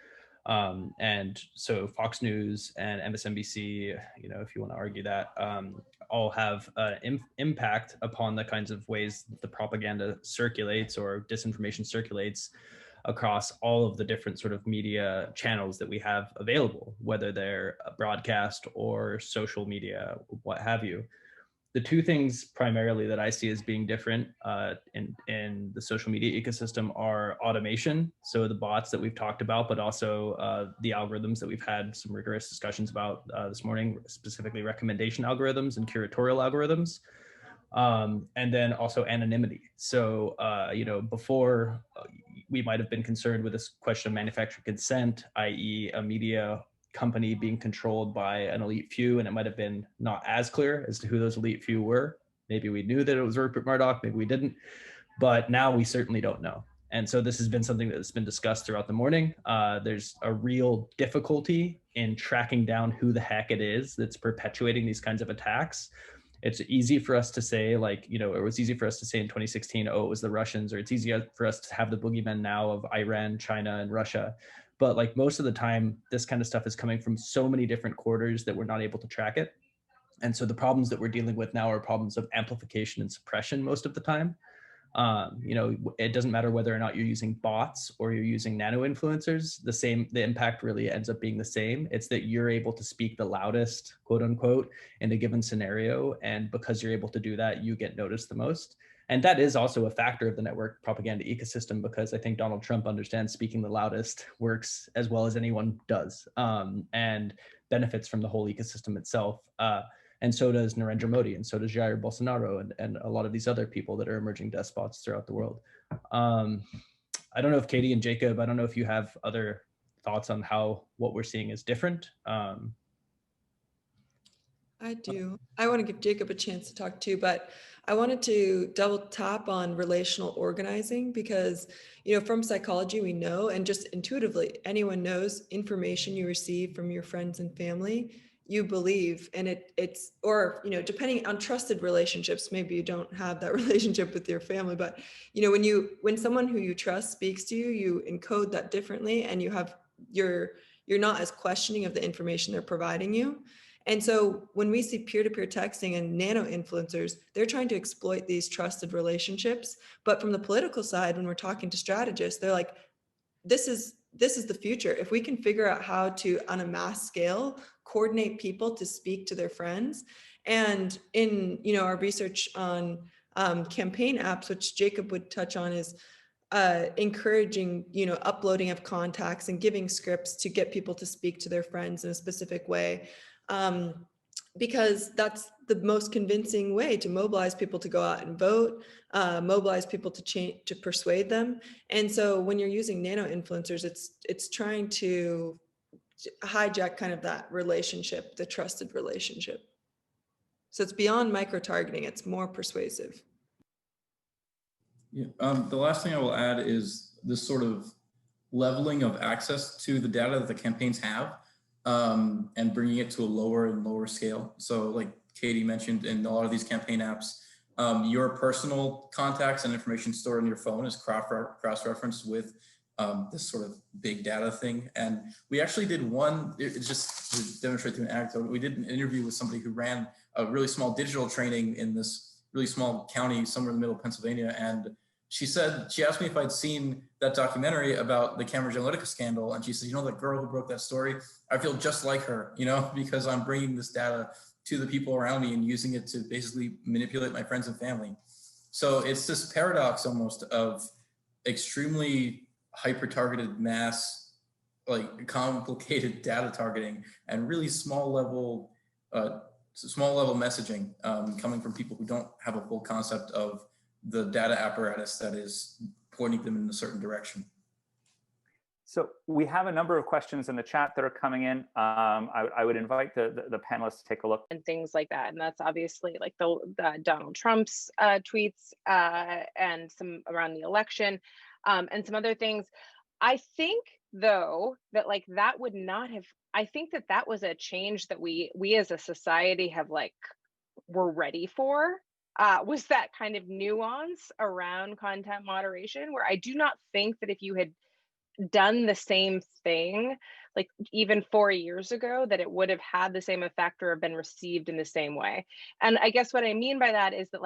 Speaker 6: And so Fox News and MSNBC, if you want to argue that, all have impact upon the kinds of ways that the propaganda circulates or disinformation circulates across all of the different sort of media channels that we have available, whether they're broadcast or social media, what have you. The two things primarily that I see as being different in the social media ecosystem are automation, so the bots that we've talked about, but also the algorithms that we've had some rigorous discussions about this morning, specifically recommendation algorithms and curatorial algorithms, and then also anonymity. So, before we might have been concerned with this question of manufactured consent, i.e. a media company being controlled by an elite few, and it might have been not as clear as to who those elite few were. Maybe we knew that it was Rupert Murdoch, maybe we didn't, but now we certainly don't know. And so this has been something that's been discussed throughout the morning. There's a real difficulty in tracking down who the heck it is that's perpetuating these kinds of attacks. It's easy for us to say, like, it was easy for us to say in 2016, oh, it was the Russians, or it's easy for us to have the boogeymen now of Iran, China, and Russia. But like most of the time, this kind of stuff is coming from so many different quarters that we're not able to track it. And so the problems that we're dealing with now are problems of amplification and suppression most of the time. It doesn't matter whether or not you're using bots or you're using nano influencers, the impact really ends up being the same. It's that you're able to speak the loudest, quote unquote, in a given scenario. And because you're able to do that, you get noticed the most. And that is also a factor of the network propaganda ecosystem, because I think Donald Trump understands speaking the loudest works as well as anyone does, and benefits from the whole ecosystem itself. And so does Narendra Modi, and so does Jair Bolsonaro, and a lot of these other people that are emerging despots throughout the world. I don't know if Katie and Jacob, I don't know if you have other thoughts on how what we're seeing is different.
Speaker 7: I do. I want to give Jacob a chance to talk too, but I wanted to double tap on relational organizing because, from psychology, we know, and just intuitively, anyone knows information you receive from your friends and family, you believe, and it's, or, depending on trusted relationships, maybe you don't have that relationship with your family, but, when someone who you trust speaks to you, you encode that differently, and you're not as questioning of the information they're providing you. And so when we see peer-to-peer texting and nano influencers, they're trying to exploit these trusted relationships. But from the political side, when we're talking to strategists, they're like, this is the future. If we can figure out how to, on a mass scale, coordinate people to speak to their friends. And in our research on campaign apps, which Jacob would touch on, is encouraging, uploading of contacts and giving scripts to get people to speak to their friends in a specific way. Because that's the most convincing way to mobilize people to go out and vote, mobilize people to change, to persuade them. And so when you're using nano influencers, it's trying to hijack kind of that relationship, the trusted relationship. So it's beyond micro-targeting, it's more persuasive.
Speaker 8: Yeah, the last thing I will add is this sort of leveling of access to the data that the campaigns have, and bringing it to a lower and lower scale. So like Katie mentioned, in a lot of these campaign apps, your personal contacts and information stored in your phone is cross-referenced with this sort of big data thing. And we actually did one, it's just to demonstrate through an anecdote, we did an interview with somebody who ran a really small digital training in this really small county somewhere in the middle of Pennsylvania. And she asked me if I'd seen that documentary about the Cambridge Analytica scandal. And she said, that girl who broke that story, I feel just like her, because I'm bringing this data to the people around me and using it to basically manipulate my friends and family. So it's this paradox almost of extremely hyper-targeted mass, like complicated data targeting and really small level messaging coming from people who don't have a full concept of the data apparatus that is pointing them in a certain direction.
Speaker 2: So we have a number of questions in the chat that are coming in. I would invite the panelists to take a look.
Speaker 3: And things like that. And that's obviously like the Donald Trump's tweets and some around the election and some other things. I think though that like that would not have, I think that was a change that we as a society have were ready for. Was that kind of nuance around content moderation, where I do not think that if you had done the same thing, like even 4 years ago, that it would have had the same effect or have been received in the same way. And I guess what I mean by that is that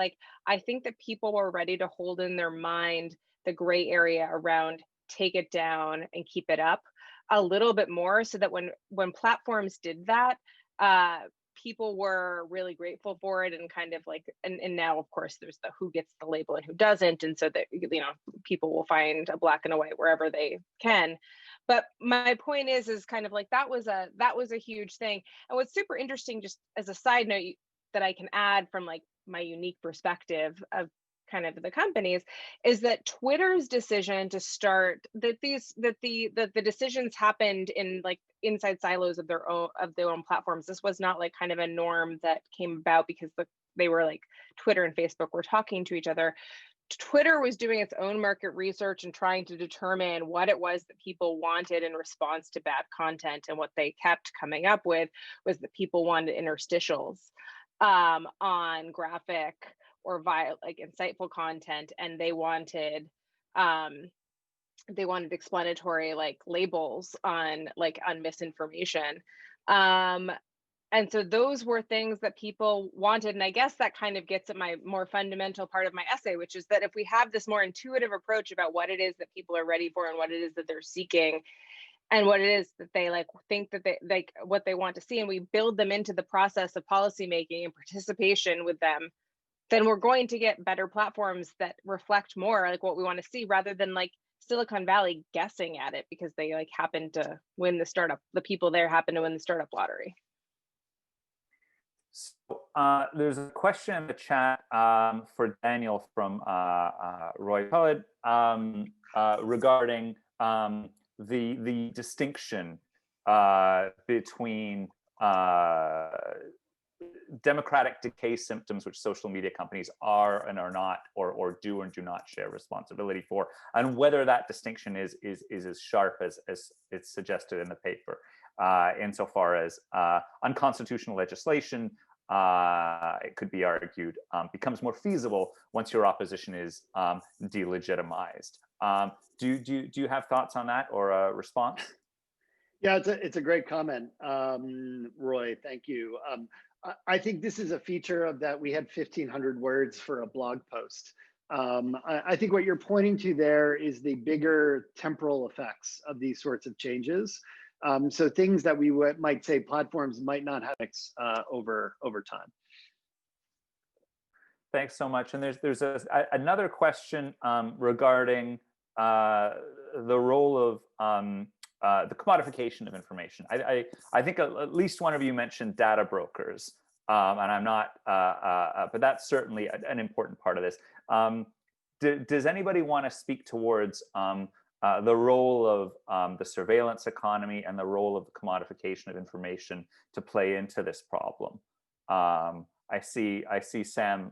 Speaker 3: I think that people were ready to hold in their mind the gray area around take it down and keep it up a little bit more, so that when platforms did that, people were really grateful for it, and kind of and now of course there's the who gets the label and who doesn't, and so that people will find a black and a white wherever they can. But my point is kind of that was a huge thing. And what's super interesting, just as a side note that I can add from my unique perspective of kind of the companies, is that Twitter's decision to start the decisions happened in inside silos of their own platforms. This was not kind of a norm that came about because they were Twitter and Facebook were talking to each other. Twitter was doing its own market research and trying to determine what it was that people wanted in response to bad content, and what they kept coming up with was that people wanted interstitials on graphic or via insightful content, and they wanted explanatory labels on misinformation, and so those were things that people wanted. And I guess that kind of gets at my more fundamental part of my essay, which is that if we have this more intuitive approach about what it is that people are ready for and what it is that they're seeking and what it is that they think that they what they want to see, and we build them into the process of policymaking and participation with them, then we're going to get better platforms that reflect more what we want to see, rather than Silicon Valley guessing at it because they happen to win the people there happen to win the startup lottery.
Speaker 2: So there's a question in the chat for Daniel from Roy Coed regarding the distinction between democratic decay symptoms, which social media companies are and are not, or do and do not share responsibility for, and whether that distinction is as sharp as it's suggested in the paper, insofar as unconstitutional legislation, it could be argued, becomes more feasible once your opposition is delegitimized. Do you have thoughts on that or a response?
Speaker 4: Yeah, it's a great comment, Roy. Thank you. I think this is a feature of that we had 1,500 words for a blog post. I think what you're pointing to there is the bigger temporal effects of these sorts of changes. So things that we might say platforms might not have over time.
Speaker 2: Thanks so much. And there's another question regarding the role of the commodification of information. I think at least one of you mentioned data brokers, and I'm not, but that's certainly an important part of this. Does anybody want to speak towards the role of the surveillance economy and the role of the commodification of information to play into this problem? I see Sam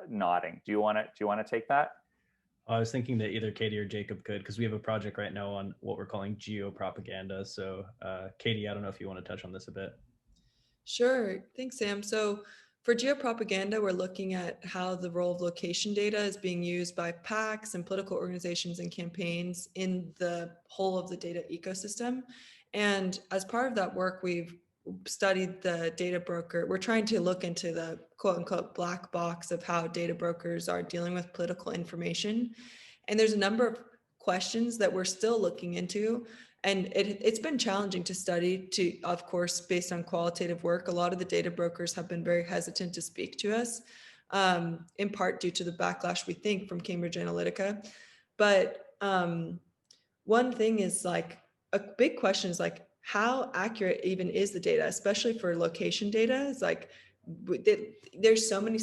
Speaker 2: nodding. Do you want to take that?
Speaker 6: I was thinking that either Katie or Jacob could, because we have a project right now on what we're calling geopropaganda. So Katie, I don't know if you want to touch on this a bit.
Speaker 7: Sure, thanks, Sam. So for geopropaganda, we're looking at how the role of location data is being used by PACs and political organizations and campaigns in the whole of the data ecosystem. And as part of that work, we've studied the data broker. We're trying to look into the quote unquote black box of how data brokers are dealing with political information. And there's a number of questions that we're still looking into. And it's been challenging to study, to, of course, based on qualitative work. A lot of the data brokers have been very hesitant to speak to us, in part due to the backlash, we think, from Cambridge Analytica. But one thing is, like, a big question is, like, how accurate even is the data, especially for location data? It's like, there's so many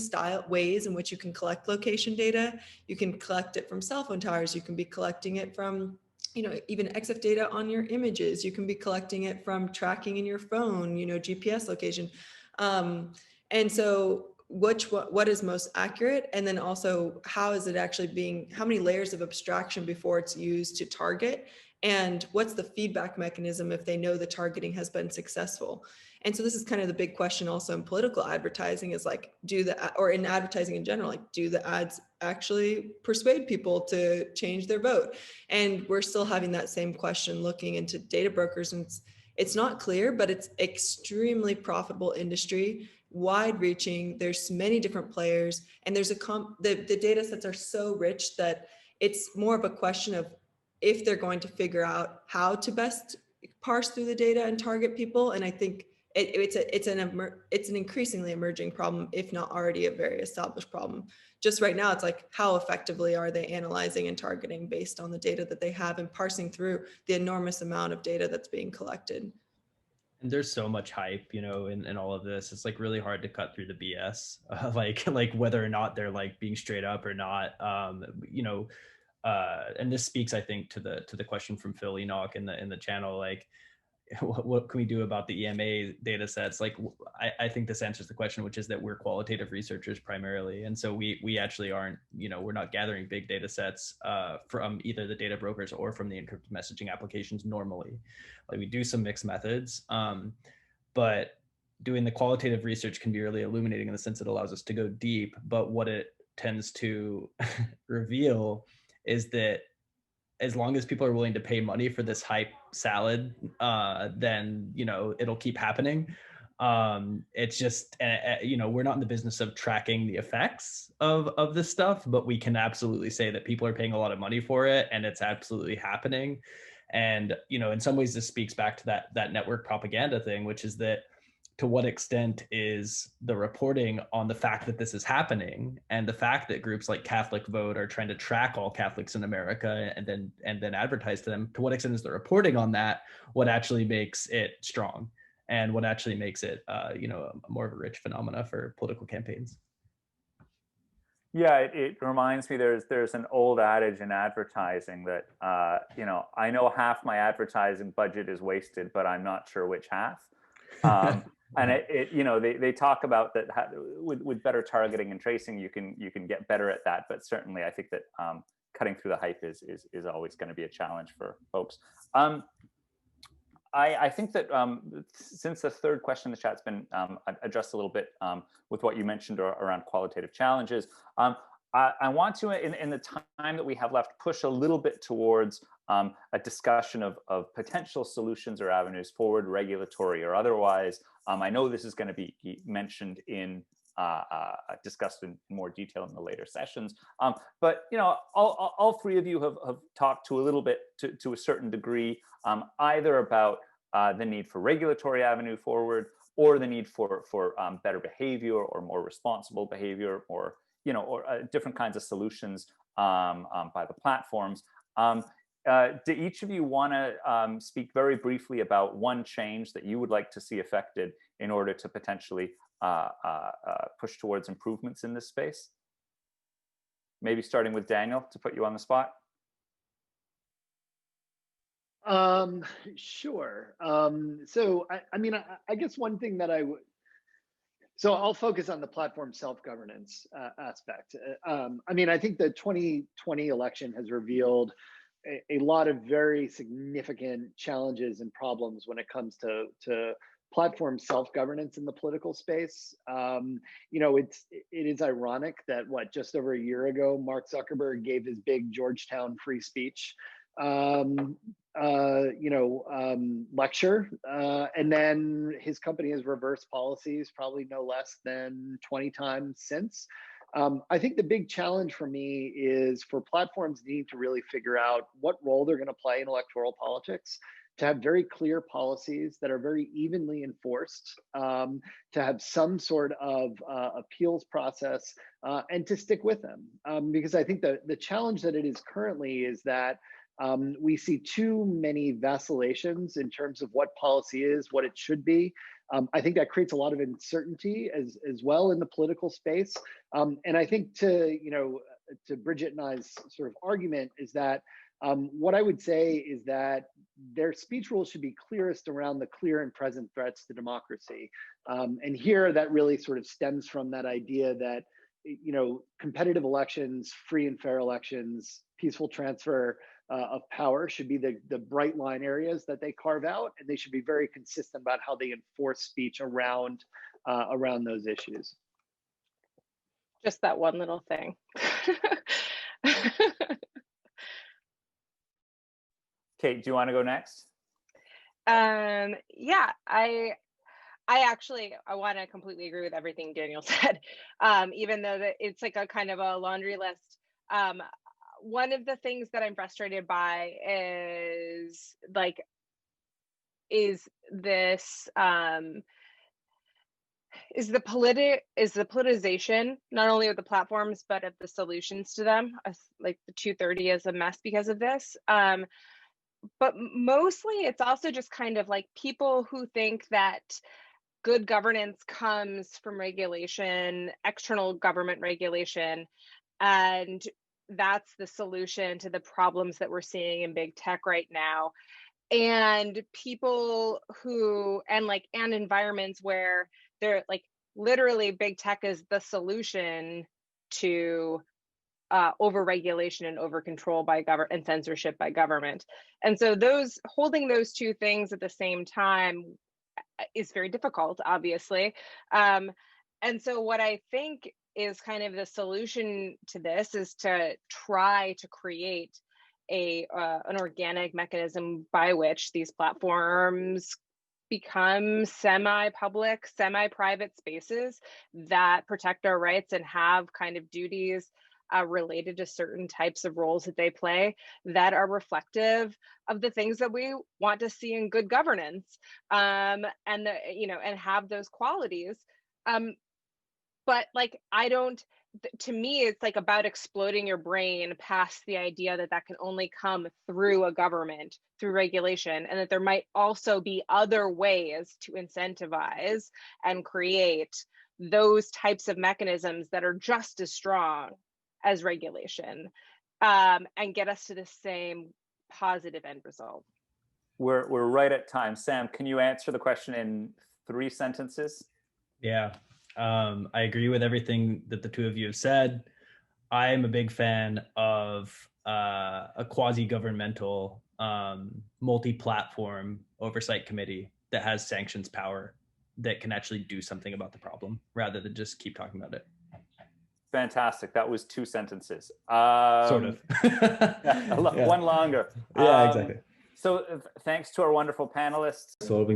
Speaker 7: ways in which you can collect location data. You can collect it from cell phone towers. You can be collecting it from, even EXIF data on your images. You can be collecting it from tracking in your phone, GPS location. And so what is most accurate? And then also, how is it actually how many layers of abstraction before it's used to target? And what's the feedback mechanism if they know the targeting has been successful? And so this is kind of the big question also in political advertising, is like, or in advertising in general, like, do the ads actually persuade people to change their vote? And we're still having that same question looking into data brokers. And it's not clear, but it's extremely profitable industry, wide reaching. There's many different players, and there's the data sets are so rich that it's more of a question of if they're going to figure out how to best parse through the data and target people. And I think it's an increasingly emerging problem, if not already a very established problem. Just right now, it's like, how effectively are they analyzing and targeting based on the data that they have and parsing through the enormous amount of data that's being collected?
Speaker 6: And there's so much hype, in all of this. It's like really hard to cut through the BS, like whether or not they're like being straight up or not. And this speaks, I think, to the question from Phil Enoch in the channel, like, what can we do about the EMA data sets? Like, I think this answers the question, which is that we're qualitative researchers primarily. And so we actually aren't, we're not gathering big data sets from either the data brokers or from the encrypted messaging applications normally. Like, we do some mixed methods, but doing the qualitative research can be really illuminating in the sense it allows us to go deep. But what it tends to reveal is that as long as people are willing to pay money for this hype salad, then, it'll keep happening. It's just, we're not in the business of tracking the effects of this stuff, but we can absolutely say that people are paying a lot of money for it, and it's absolutely happening. And, in some ways, this speaks back to that network propaganda thing, which is that, to what extent is the reporting on the fact that this is happening, and the fact that groups like Catholic Vote are trying to track all Catholics in America and then advertise to them, to what extent is the reporting on that what actually makes it strong, and what actually makes it more of a rich phenomena for political campaigns?
Speaker 2: Yeah, it reminds me, there's an old adage in advertising that I know half my advertising budget is wasted, but I'm not sure which half. And they talk about that with better targeting and tracing, you can get better at that. But certainly, I think that cutting through the hype is always going to be a challenge for folks. I think that since the third question in the chat's been addressed a little bit with what you mentioned around qualitative challenges, I want to, in the time that we have left, push a little bit towards a discussion of potential solutions or avenues forward, regulatory or otherwise. I know this is going to be mentioned discussed in more detail in the later sessions. But all three of you have talked to a little bit, to a certain degree, either about the need for regulatory avenue forward, or the need for better behavior or more responsible behavior, or different kinds of solutions by the platforms. Do each of you want to speak very briefly about one change that you would like to see affected in order to potentially push towards improvements in this space? Maybe starting with Daniel to put you on the spot.
Speaker 4: Sure. So I mean, I guess one thing that I would, so I'll focus on the platform self-governance aspect. I mean, I think the 2020 election has revealed a lot of very significant challenges and problems when it comes to platform self-governance in the political space. You know, it is ironic that just over a year ago, Mark Zuckerberg gave his big Georgetown free speech lecture, and then his company has reversed policies probably no less than 20 times since. I think the big challenge for me is for platforms needing to really figure out what role they're going to play in electoral politics, to have very clear policies that are very evenly enforced, to have some sort of appeals process, and to stick with them. Because I think the challenge that it is currently is that we see too many vacillations in terms of what policy is, what it should be. I think that creates a lot of uncertainty as well in the political space. And I think to Bridget and I's sort of argument is that what I would say is that their speech rules should be clearest around the clear and present threats to democracy. And here that really sort of stems from that idea that, you know, competitive elections, free and fair elections, peaceful transfer of power should be the bright line areas that they carve out, and they should be very consistent about how they enforce speech around those issues.
Speaker 3: Just that one little thing.
Speaker 2: Kate, do you want to go next?
Speaker 3: Yeah, I want to completely agree with everything Daniel said, even though it's like a kind of a laundry list. One of the things that I'm frustrated by is the politicization, not only of the platforms, but of the solutions to them. Like the 230 is a mess because of this. But mostly it's also just kind of like people who think that good governance comes from regulation, external government regulation, and that's the solution to the problems that we're seeing in big tech right now. And people who, and environments where they're like, literally big tech is the solution to over-regulation and over-control by government and censorship by government. And so holding those two things at the same time is very difficult, obviously. And so what I think is kind of the solution to this is to try to create an organic mechanism by which these platforms become semi-public, semi-private spaces that protect our rights and have kind of duties related to certain types of roles that they play that are reflective of the things that we want to see in good governance, and have those qualities. But to me, it's like about exploding your brain past the idea that can only come through a government, through regulation, and that there might also be other ways to incentivize and create those types of mechanisms that are just as strong as regulation, and get us to the same positive end result.
Speaker 2: We're right at time. Sam, can you answer the question in 3 sentences?
Speaker 6: Yeah. I agree with everything that the two of you have said. I am a big fan of a quasi-governmental, multi-platform oversight committee that has sanctions power that can actually do something about the problem rather than just keep talking about it.
Speaker 2: Fantastic. That was 2 sentences.
Speaker 6: Sort of.
Speaker 2: One longer.
Speaker 6: Yeah, exactly.
Speaker 2: So thanks to our wonderful panelists.
Speaker 9: Solving